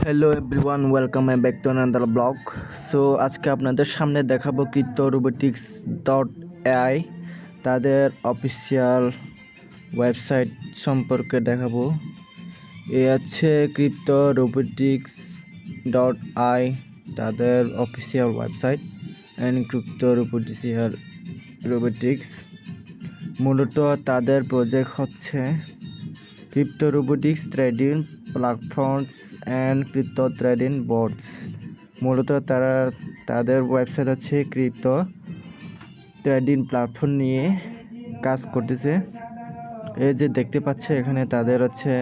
Hello everyone, welcome back to another blog. So আজকে আপনাদের সামনে দেখাবো ক্রিপ্টো রোবোটিক্স ডট এআই, তাদের অফিসিয়াল ওয়েবসাইট সম্পর্কে দেখাবো। এ আছে ক্রিপ্টো রোবোটিক্স ডট আই, তাদের official website and crypto robotics মূলত তাদের প্রজেক্ট হচ্ছে crypto robotics trading platforms and crypto trading boards. মূলত তাদের ওয়েবসাইট আছে ক্রিপ্টো ট্রেডিং প্ল্যাটফর্ম নিয়ে কাজ করতেছে। এই যে দেখতে পাচ্ছে এখানে তাদের হচ্ছে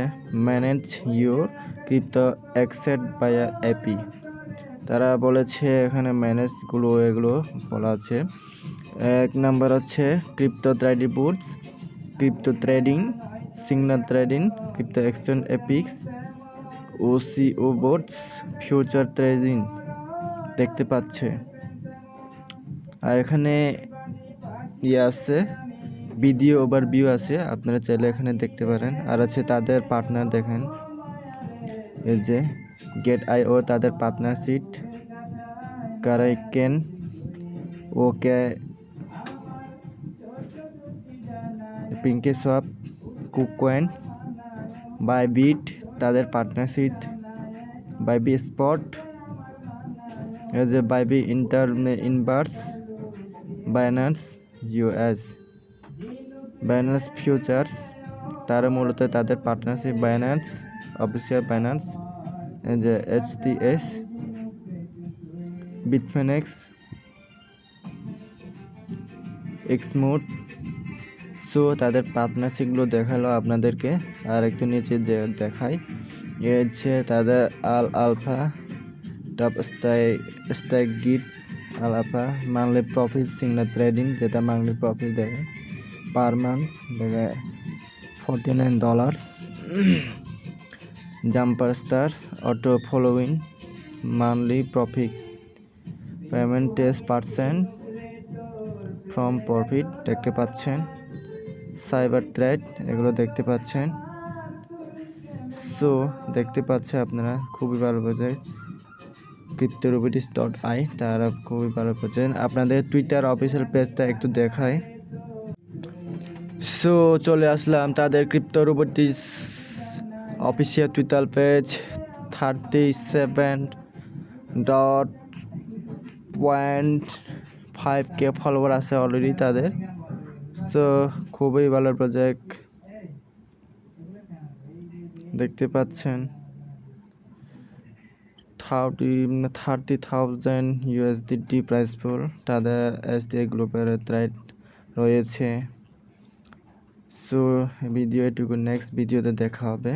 manage your crypto asset by API. তারা বলেছে এখানে এগুলো বলা আছে। এক নাম্বার হচ্ছে crypto trading boards, crypto trading, signal trading, crypto exchange এপিক্স, ওসিও বোর্ডস, ফিউচার ট্রেডিং দেখতে পাচ্ছে। আর এখানে আছে ভিডিও ওভারভিউ আছে, আপনারা চাইলে এখানে দেখতে পারেন। আর আছে তাদের পার্টনার, দেখেন এই যে গেট আইও তাদের পার্টনারশিপ, কারাইকেন, ওকে, পিঙ্কেসওয়াপ, কুককয়েন্স, বাইবিট তাদের পার্টনারশিপ, বাইবি স্পট, এই যে Bybit inverse, Binance US, Binance futures, তারা মূলত তাদের পার্টনারশিপ বাইন্যান্স, অফিসিয়াল বাইন্যান্স, এই যে এইচটিএস, বিটফিনেক্স, এক্সমুড। সো তাদের পার্টনারশিপগুলো দেখালো আপনাদেরকে। আর একটু নিচে যে দেখাই, এ হচ্ছে তাদের আলফা টপ স্ট্রাইক গিটস, alpha monthly profit, signal trading যেটা মান্থলি প্রফিট দেয় পার মান্থ দেখে $49, jumper star auto following monthly profit, payment 10% from profit দেখতে পাচ্ছেন, সাইবার ট্রেড এগুলো দেখতে পাচ্ছেন। সো দেখতে পাচ্ছে আপনারা খুবই ভালো project crypto robotics dot I, তারা খুবই ভালো প্রজেক্ট। আপনাদের টুইটার অফিসিয়াল পেজটা একটু দেখায়। সো চলে আসলাম তাদের crypto robotics official Twitter page. 37.5K follower আছে অলরেডি তাদের। সো খুবই ভালো প্রজেক্ট দেখতে পাচ্ছেন। 30,000 USDT প্রাইস পুল, তাদের এসডিএ গ্রুপের থ্রেড রয়েছে। সো ভিডিও এটুকু, নেক্সট ভিডিওতে দেখা হবে।